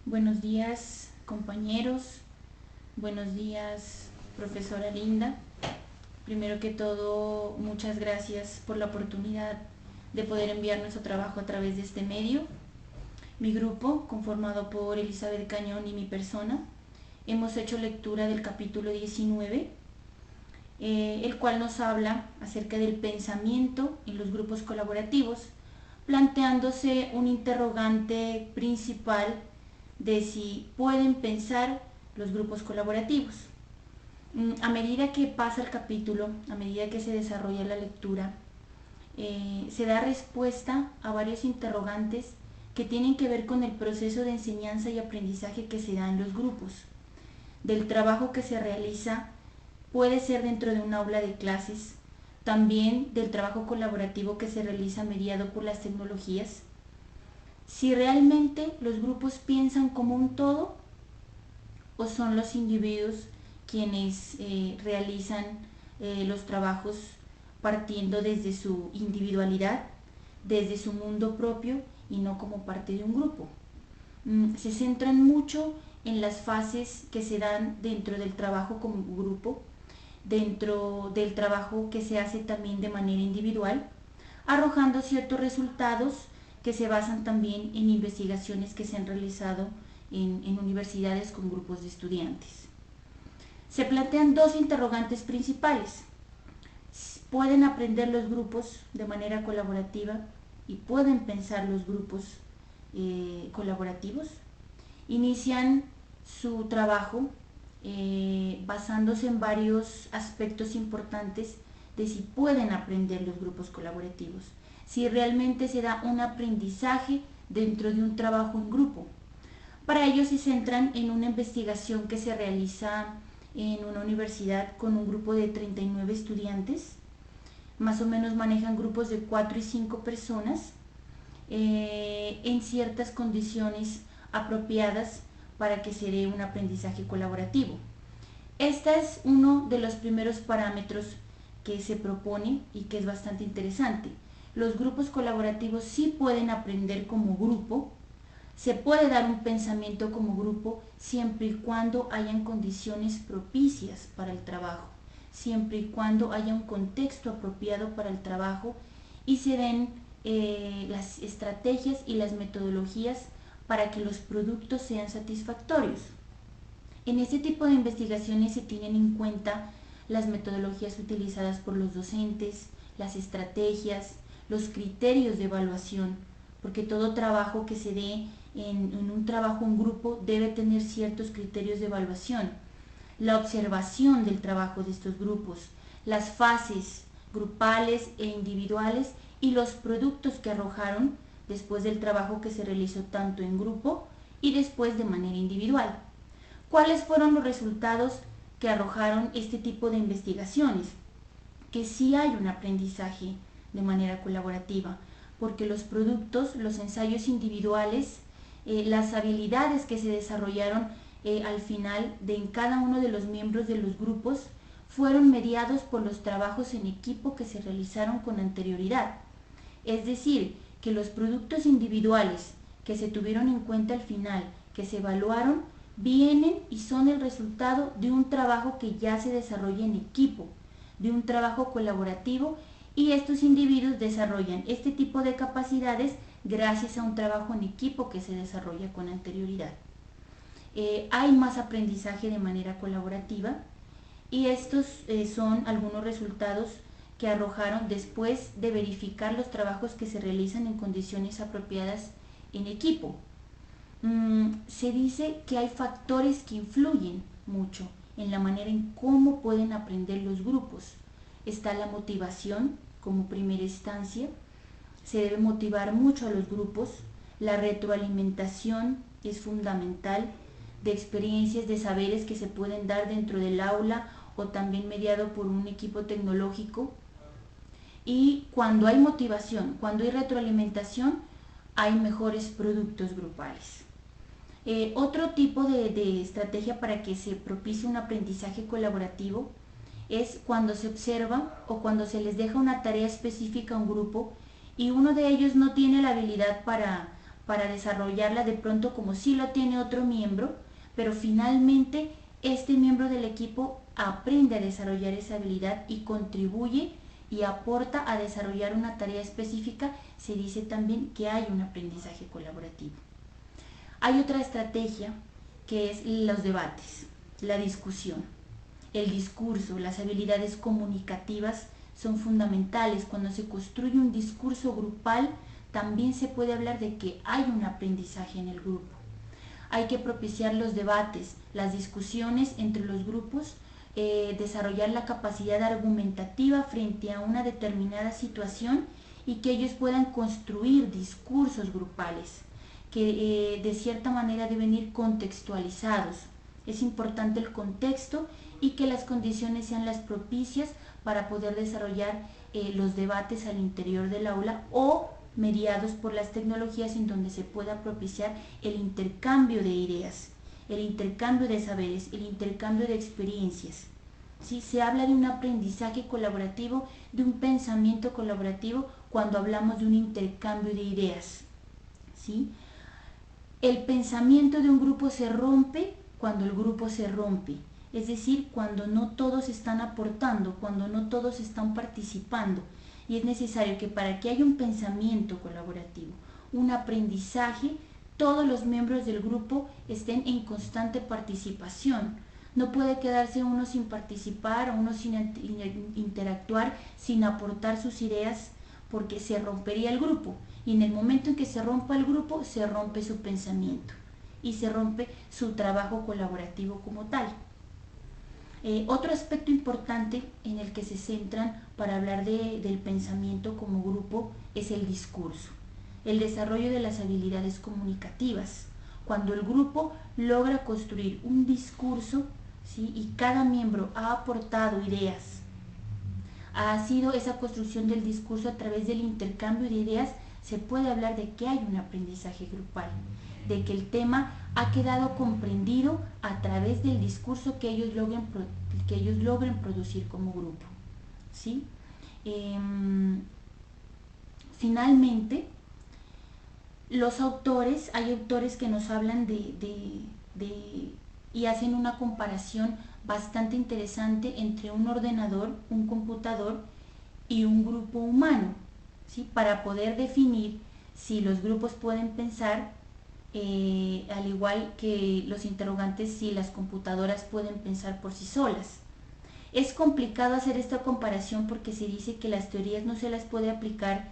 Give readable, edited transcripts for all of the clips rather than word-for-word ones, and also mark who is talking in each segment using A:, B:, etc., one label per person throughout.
A: Buenos días, compañeros. Buenos días, profesora Linda. Primero que todo, muchas gracias por la oportunidad de poder enviar nuestro trabajo a través de este medio. Mi grupo, conformado por Elizabeth Cañón y mi persona, hemos hecho lectura del capítulo 19, el cual nos habla acerca del pensamiento en los grupos colaborativos, planteándose un interrogante principal de si pueden pensar los grupos colaborativos. A medida que pasa el capítulo, a medida que se desarrolla la lectura, se da respuesta a varios interrogantes que tienen que ver con el proceso de enseñanza y aprendizaje que se da en los grupos, del trabajo que se realiza, puede ser dentro de un aula de clases, también del trabajo colaborativo que se realiza mediado por las tecnologías. Si realmente los grupos piensan como un todo o son los individuos quienes realizan los trabajos partiendo desde su individualidad, desde su mundo propio y no como parte de un grupo. Se centran mucho en las fases que se dan dentro del trabajo como grupo, dentro del trabajo que se hace también de manera individual, arrojando ciertos resultados que se basan también en investigaciones que se han realizado en universidades con grupos de estudiantes. Se plantean dos interrogantes principales. ¿Pueden aprender los grupos de manera colaborativa y pueden pensar los grupos colaborativos? Inician su trabajo basándose en varios aspectos importantes de si pueden aprender los grupos colaborativos, si realmente se da un aprendizaje dentro de un trabajo en grupo. Para ello se centran en una investigación que se realiza en una universidad con un grupo de 39 estudiantes, más o menos manejan grupos de 4 y 5 personas en ciertas condiciones apropiadas para que se dé un aprendizaje colaborativo. Este es uno de los primeros parámetros que se propone y que es bastante interesante. Los grupos colaborativos sí pueden aprender como grupo, se puede dar un pensamiento como grupo siempre y cuando hayan condiciones propicias para el trabajo, siempre y cuando haya un contexto apropiado para el trabajo y se den las estrategias y las metodologías para que los productos sean satisfactorios. En este tipo de investigaciones se tienen en cuenta las metodologías utilizadas por los docentes, las estrategias, los criterios de evaluación, porque todo trabajo que se dé en un trabajo en grupo debe tener ciertos criterios de evaluación. La observación del trabajo de estos grupos, las fases grupales e individuales y los productos que arrojaron después del trabajo que se realizó tanto en grupo y después de manera individual. ¿Cuáles fueron los resultados que arrojaron este tipo de investigaciones? Que sí hay un aprendizaje de manera colaborativa, porque los productos, los ensayos individuales, las habilidades que se desarrollaron al final de en cada uno de los miembros de los grupos fueron mediados por los trabajos en equipo que se realizaron con anterioridad. Es decir, que los productos individuales que se tuvieron en cuenta al final, que se evaluaron, vienen y son el resultado de un trabajo que ya se desarrolla en equipo, de un trabajo colaborativo, y estos individuos desarrollan este tipo de capacidades gracias a un trabajo en equipo que se desarrolla con anterioridad. Hay más aprendizaje de manera colaborativa y estos son algunos resultados que arrojaron después de verificar los trabajos que se realizan en condiciones apropiadas en equipo. Se dice que hay factores que influyen mucho en la manera en cómo pueden aprender los grupos. Está la motivación como primera instancia, se debe motivar mucho a los grupos, la retroalimentación es fundamental, de experiencias, de saberes que se pueden dar dentro del aula o también mediado por un equipo tecnológico. Y cuando hay motivación, cuando hay retroalimentación, hay mejores productos grupales. Otro tipo de estrategia para que se propicie un aprendizaje colaborativo es cuando se observa o cuando se les deja una tarea específica a un grupo y uno de ellos no tiene la habilidad para desarrollarla de pronto como si lo tiene otro miembro, pero finalmente este miembro del equipo aprende a desarrollar esa habilidad y contribuye y aporta a desarrollar una tarea específica. Se dice también que hay un aprendizaje colaborativo. Hay otra estrategia que es los debates, la discusión. El discurso, las habilidades comunicativas son fundamentales. Cuando se construye un discurso grupal, también se puede hablar de que hay un aprendizaje en el grupo. Hay que propiciar los debates, las discusiones entre los grupos, desarrollar la capacidad argumentativa frente a una determinada situación y que ellos puedan construir discursos grupales que de cierta manera deben ir contextualizados. Es importante el contexto y que las condiciones sean las propicias para poder desarrollar los debates al interior del aula o mediados por las tecnologías en donde se pueda propiciar el intercambio de ideas, el intercambio de saberes, el intercambio de experiencias. ¿Sí? Se habla de un aprendizaje colaborativo, de un pensamiento colaborativo cuando hablamos de un intercambio de ideas. ¿Sí? El pensamiento de un grupo se rompe cuando el grupo se rompe, es decir, cuando no todos están aportando, cuando no todos están participando. Y es necesario que para que haya un pensamiento colaborativo, un aprendizaje, todos los miembros del grupo estén en constante participación. No puede quedarse uno sin participar o uno sin interactuar, sin aportar sus ideas, porque se rompería el grupo. Y en el momento en que se rompa el grupo, se rompe su pensamiento y se rompe su trabajo colaborativo como tal. Otro aspecto importante en el que se centran para hablar del pensamiento como grupo es el discurso, el desarrollo de las habilidades comunicativas. Cuando el grupo logra construir un discurso, ¿sí? Y cada miembro ha aportado ideas, ha sido esa construcción del discurso a través del intercambio de ideas, se puede hablar de que hay un aprendizaje grupal, de que el tema ha quedado comprendido a través del discurso que ellos logren producir como grupo. ¿Sí? Finalmente, hay autores que nos hablan y hacen una comparación bastante interesante entre un ordenador, un computador y un grupo humano, ¿sí? Para poder definir si los grupos pueden pensar, al igual que los interrogantes, si las computadoras pueden pensar por sí solas. Es complicado hacer esta comparación porque se dice que las teorías no se las puede aplicar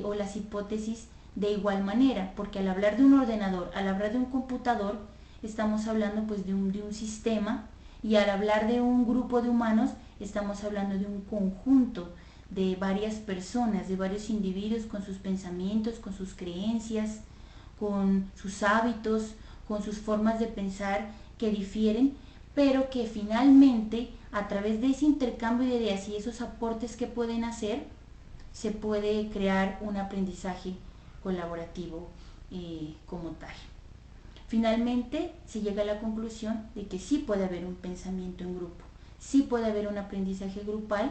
A: o las hipótesis de igual manera, porque al hablar de un ordenador, al hablar de un computador, estamos hablando pues de un sistema, y al hablar de un grupo de humanos, estamos hablando de un conjunto de varias personas, de varios individuos con sus pensamientos, con sus creencias, con sus hábitos, con sus formas de pensar que difieren, pero que finalmente a través de ese intercambio de ideas y esos aportes que pueden hacer, se puede crear un aprendizaje colaborativo como tal. Finalmente se llega a la conclusión de que sí puede haber un pensamiento en grupo, sí puede haber un aprendizaje grupal,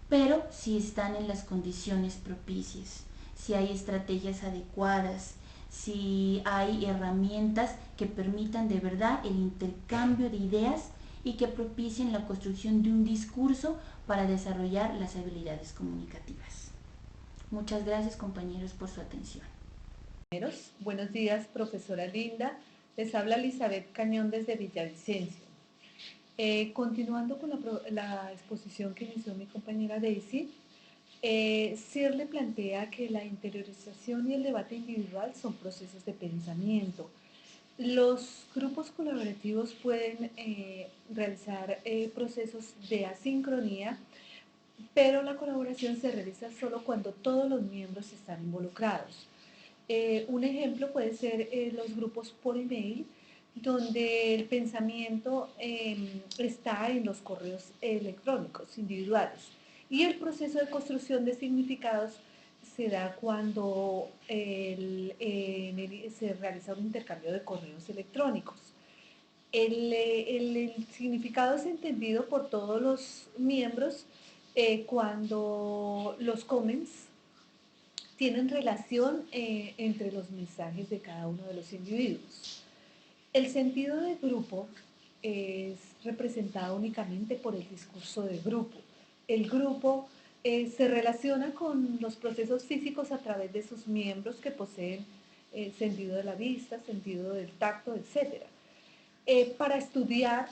A: pero si están en las condiciones propicias, si hay estrategias adecuadas, si hay herramientas que permitan de verdad el intercambio de ideas y que propicien la construcción de un discurso para desarrollar las habilidades comunicativas. Muchas gracias, compañeros, por su atención.
B: Buenos días, profesora Linda. Les habla Elizabeth Cañón desde Villavicencio. Continuando con la exposición que inició mi compañera Daisy, Searle plantea que la interiorización y el debate individual son procesos de pensamiento. Los grupos colaborativos pueden realizar procesos de asincronía, pero la colaboración se realiza solo cuando todos los miembros están involucrados. Un ejemplo puede ser los grupos por email, donde el pensamiento está en los correos electrónicos individuales y el proceso de construcción de significados se da cuando se realiza un intercambio de correos electrónicos. El significado es entendido por todos los miembros cuando los comments tienen relación entre los mensajes de cada uno de los individuos. El sentido de grupo es representado únicamente por el discurso de grupo. El grupo se relaciona con los procesos físicos a través de sus miembros que poseen sentido de la vista, sentido del tacto, etc. Para estudiar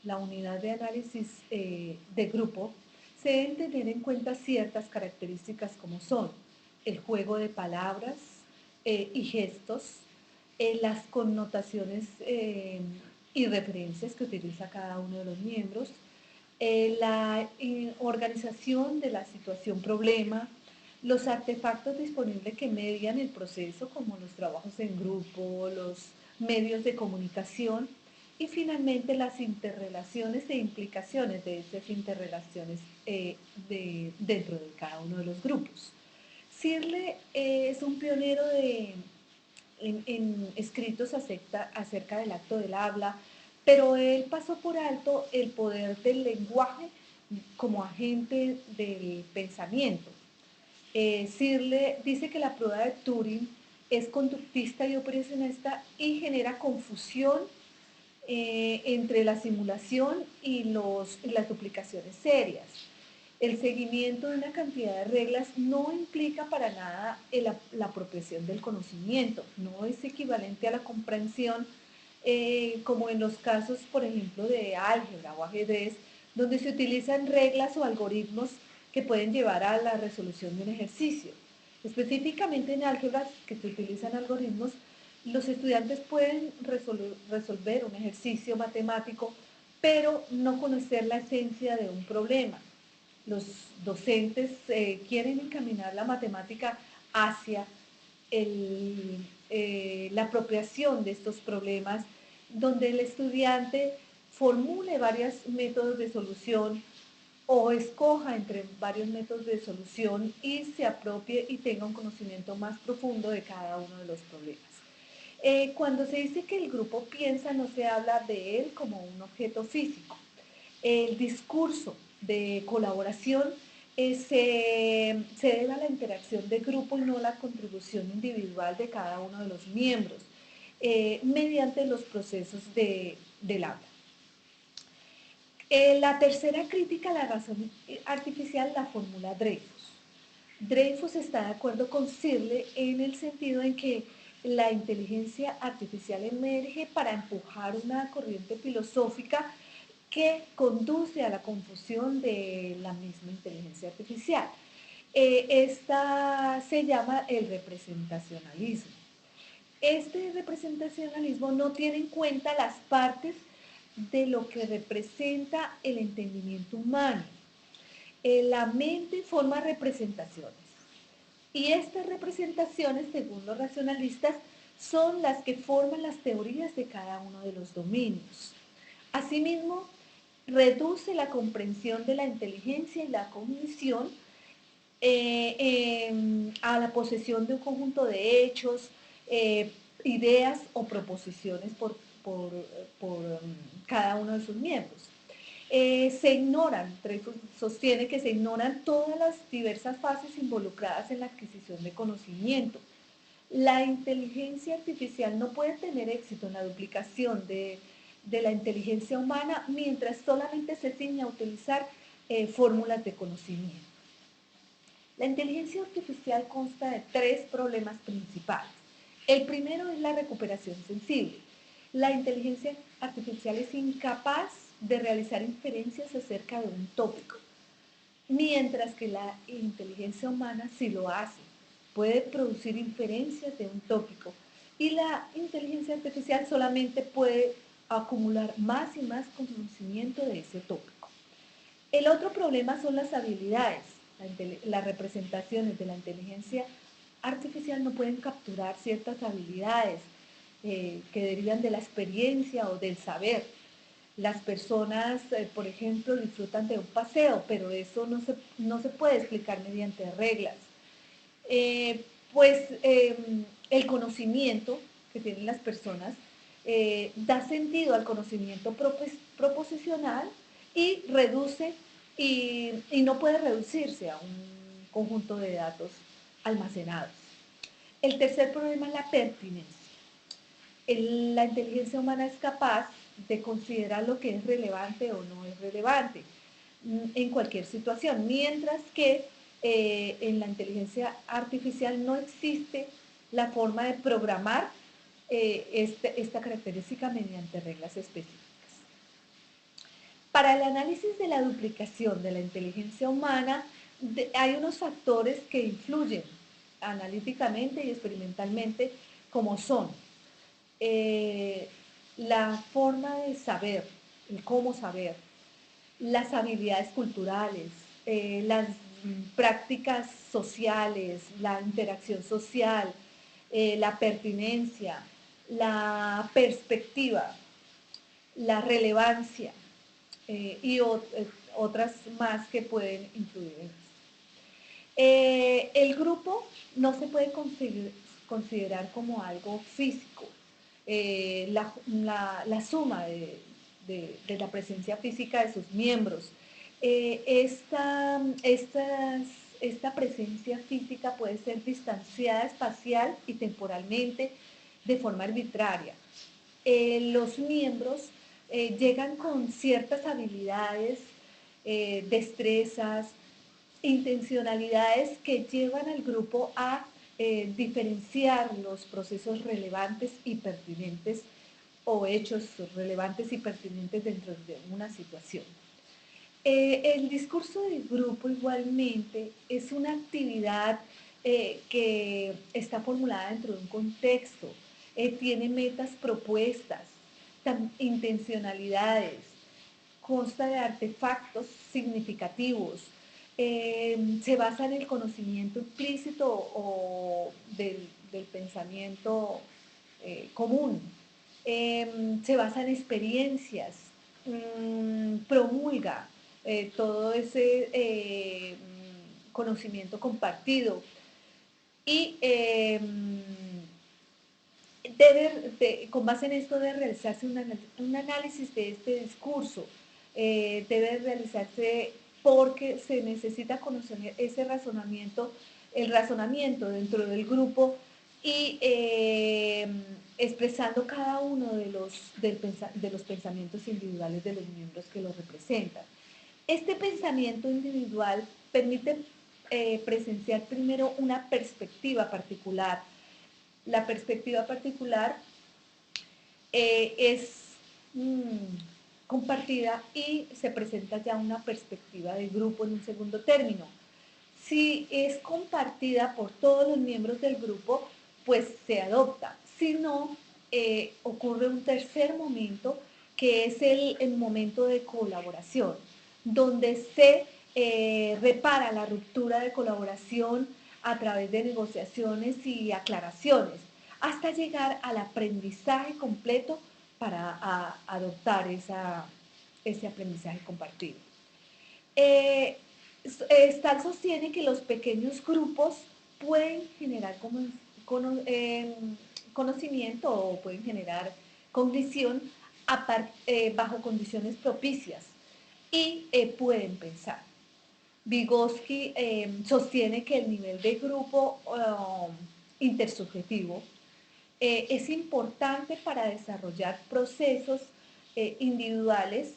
B: la unidad de análisis de grupo, se deben tener en cuenta ciertas características como son el juego de palabras y gestos, las connotaciones y referencias que utiliza cada uno de los miembros, la organización de la situación problema, los artefactos disponibles que median el proceso, como los trabajos en grupo, los medios de comunicación, y finalmente las interrelaciones e implicaciones de esas interrelaciones dentro de cada uno de los grupos. Searle es un pionero en escritos acerca del acto del habla, pero él pasó por alto el poder del lenguaje como agente del pensamiento. Searle dice que la prueba de Turing es conductista y operacionista y genera confusión entre la simulación y las duplicaciones serias. El seguimiento de una cantidad de reglas no implica para nada la apropiación del conocimiento, no es equivalente a la comprensión como en los casos, por ejemplo, de álgebra o ajedrez, donde se utilizan reglas o algoritmos que pueden llevar a la resolución de un ejercicio. Específicamente en álgebra, que se utilizan algoritmos, los estudiantes pueden resolver un ejercicio matemático, pero no conocer la esencia de un problema. Los docentes quieren encaminar la matemática hacia la apropiación de estos problemas, donde el estudiante formule varios métodos de solución o escoja entre varios métodos de solución y se apropie y tenga un conocimiento más profundo de cada uno de los problemas. Cuando se dice que el grupo piensa, no se habla de él como un objeto físico. El discurso de colaboración se debe a la interacción de grupo y no a la contribución individual de cada uno de los miembros mediante los procesos del habla. La tercera crítica a la razón artificial la formula Dreyfus. Dreyfus está de acuerdo con Searle en el sentido en que la inteligencia artificial emerge para empujar una corriente filosófica que conduce a la confusión de la misma inteligencia artificial. Esta se llama el representacionalismo. Este representacionalismo no tiene en cuenta las partes de lo que representa el entendimiento humano. La mente forma representaciones y estas representaciones, según los racionalistas, son las que forman las teorías de cada uno de los dominios. Asimismo, reduce la comprensión de la inteligencia y la cognición a la posesión de un conjunto de hechos, ideas o proposiciones por cada uno de sus miembros. Se ignoran, Dreyfus sostiene que se ignoran todas las diversas fases involucradas en la adquisición de conocimiento. La inteligencia artificial no puede tener éxito en la duplicación de la inteligencia humana mientras solamente se ciña a utilizar fórmulas de conocimiento. La inteligencia artificial consta de tres problemas principales. El primero es la recuperación sensible. La inteligencia artificial es incapaz de realizar inferencias acerca de un tópico, mientras que la inteligencia humana sí lo hace. Puede producir inferencias de un tópico y la inteligencia artificial solamente puede acumular más y más conocimiento de ese tópico. El otro problema son las habilidades. Las representaciones de la inteligencia artificial no pueden capturar ciertas habilidades que derivan de la experiencia o del saber. Las personas, por ejemplo, disfrutan de un paseo, pero eso no se puede explicar mediante reglas. El conocimiento que tienen las personas da sentido al conocimiento proposicional y reduce y no puede reducirse a un conjunto de datos almacenados. El tercer problema es la pertinencia. La inteligencia humana es capaz de considerar lo que es relevante o no es relevante en cualquier situación, mientras que en la inteligencia artificial no existe la forma de programar esta característica mediante reglas específicas. Para el análisis de la duplicación de la inteligencia humana, hay unos factores que influyen analíticamente y experimentalmente, como son la forma de saber, el cómo saber, las habilidades culturales, las prácticas sociales, la interacción social, la pertinencia, la perspectiva, la relevancia y otras más que pueden influir en esto. El grupo no se puede considerar como algo físico. La suma de la presencia física de sus miembros. Esta presencia física puede ser distanciada espacial y temporalmente de forma arbitraria. Los miembros llegan con ciertas habilidades, destrezas, intencionalidades que llevan al grupo a diferenciar los procesos relevantes y pertinentes o hechos relevantes y pertinentes dentro de una situación. El discurso de grupo igualmente es una actividad que está formulada dentro de un contexto, tiene metas propuestas, intencionalidades, consta de artefactos significativos, se basa en el conocimiento implícito o del pensamiento común, se basa en experiencias, promulga todo ese conocimiento compartido y con base en esto debe realizarse un análisis de este discurso, debe realizarse porque se necesita conocer ese razonamiento, el razonamiento dentro del grupo y expresando cada uno de los pensamientos individuales de los miembros que lo representan. Este pensamiento individual permite presenciar primero una perspectiva particular. La perspectiva particular es compartida y se presenta ya una perspectiva de grupo en un segundo término. Si es compartida por todos los miembros del grupo, pues se adopta. Si no, ocurre un tercer momento, que es el momento de colaboración, donde se repara la ruptura de colaboración a través de negociaciones y aclaraciones, hasta llegar al aprendizaje completo para adoptar ese aprendizaje compartido. Stahl sostiene que los pequeños grupos pueden generar conocimiento o pueden generar cognición bajo condiciones propicias y pueden pensar. Vygotsky sostiene que el nivel de grupo intersubjetivo es importante para desarrollar procesos individuales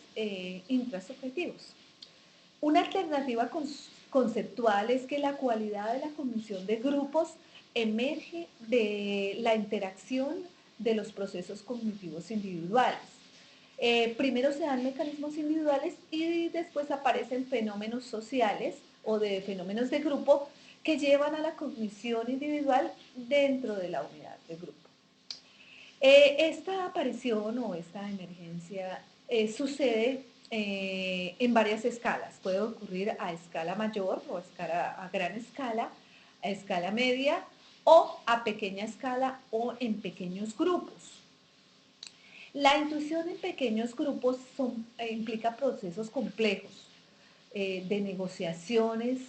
B: intrasubjetivos. Una alternativa conceptual es que la cualidad de la cognición de grupos emerge de la interacción de los procesos cognitivos individuales. Primero se dan mecanismos individuales y después aparecen fenómenos sociales o de fenómenos de grupo que llevan a la cognición individual dentro de la unidad de grupo. Esta aparición o esta emergencia sucede en varias escalas. Puede ocurrir a escala mayor o a gran escala, a escala media o a pequeña escala o en pequeños grupos. La intuición en pequeños grupos implica procesos complejos de negociaciones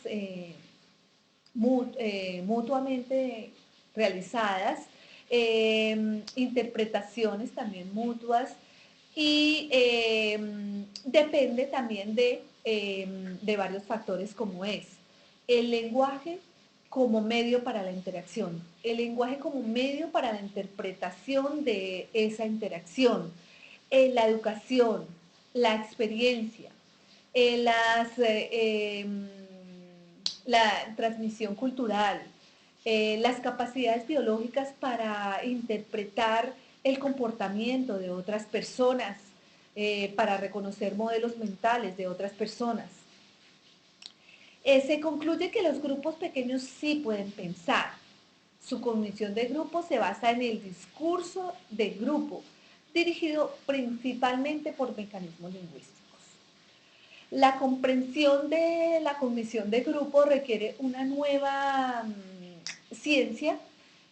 B: mutuamente realizadas, interpretaciones también mutuas y depende también de varios factores como es el lenguaje como medio para la interacción, el lenguaje como medio para la interpretación de esa interacción, la educación, la experiencia, la transmisión cultural, las capacidades biológicas para interpretar el comportamiento de otras personas, para reconocer modelos mentales de otras personas. Se concluye que los grupos pequeños sí pueden pensar. Su cognición de grupo se basa en el discurso de grupo, dirigido principalmente por mecanismos lingüísticos. La comprensión de la cognición de grupo requiere una nueva ciencia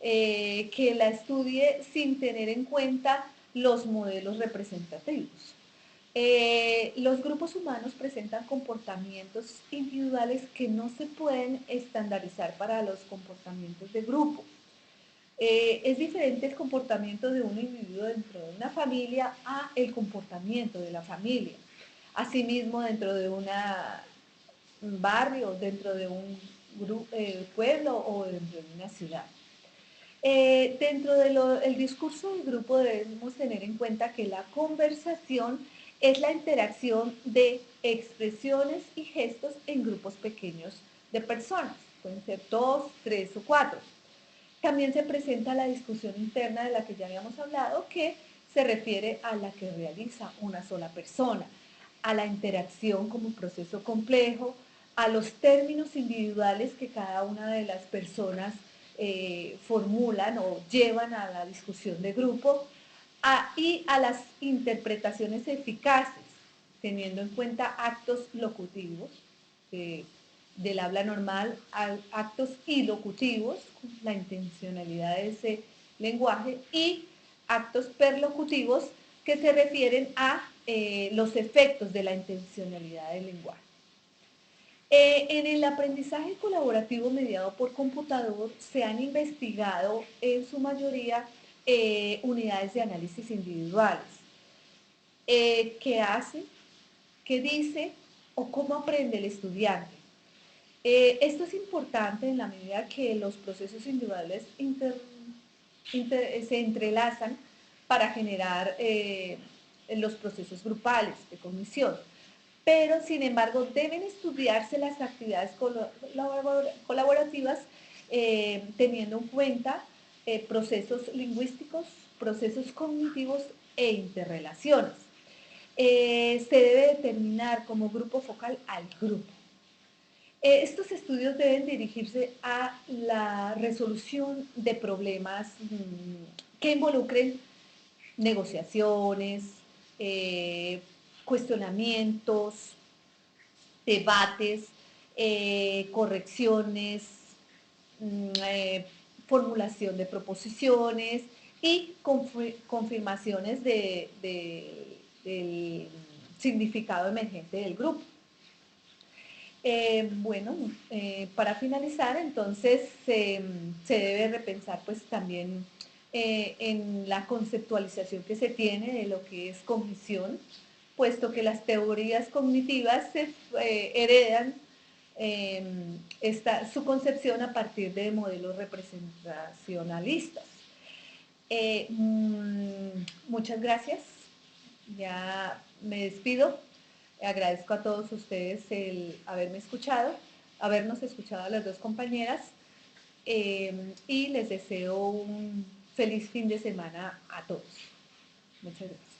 B: que la estudie sin tener en cuenta los modelos representativos. Los grupos humanos presentan comportamientos individuales que no se pueden estandarizar para los comportamientos de grupo. Es diferente el comportamiento de un individuo dentro de una familia a el comportamiento de la familia. Asimismo, dentro de un barrio, dentro de un pueblo o dentro de una ciudad. Dentro del discurso del grupo debemos tener en cuenta que la conversación es la interacción de expresiones y gestos en grupos pequeños de personas. Pueden ser 2, 3 o 4. También se presenta la discusión interna de la que ya habíamos hablado, que se refiere a la que realiza una sola persona, a la interacción como proceso complejo, a los términos individuales que cada una de las personas formulan o llevan a la discusión de grupo, y a las interpretaciones eficaces, teniendo en cuenta actos locutivos, del habla normal a actos ilocutivos, la intencionalidad de ese lenguaje, y actos perlocutivos que se refieren a los efectos de la intencionalidad del lenguaje. En el aprendizaje colaborativo mediado por computador se han investigado en su mayoría unidades de análisis individuales. ¿Qué hace? ¿Qué dice? ¿O cómo aprende el estudiante? Esto es importante en la medida que los procesos individuales se entrelazan para generar los procesos grupales de cognición. Pero, sin embargo, deben estudiarse las actividades colaborativas teniendo en cuenta procesos lingüísticos, procesos cognitivos e interrelaciones. Se debe determinar como grupo focal al grupo. Estos estudios deben dirigirse a la resolución de problemas que involucren negociaciones, cuestionamientos, debates, correcciones, formulación de proposiciones y confirmaciones del significado emergente del grupo. Para finalizar, entonces se debe repensar pues también en la conceptualización que se tiene de lo que es cognición, puesto que las teorías cognitivas se heredan su concepción a partir de modelos representacionalistas. Muchas gracias, ya me despido. Agradezco a todos ustedes el haberme escuchado, habernos escuchado a las dos compañeras y les deseo un feliz fin de semana a todos. Muchas gracias.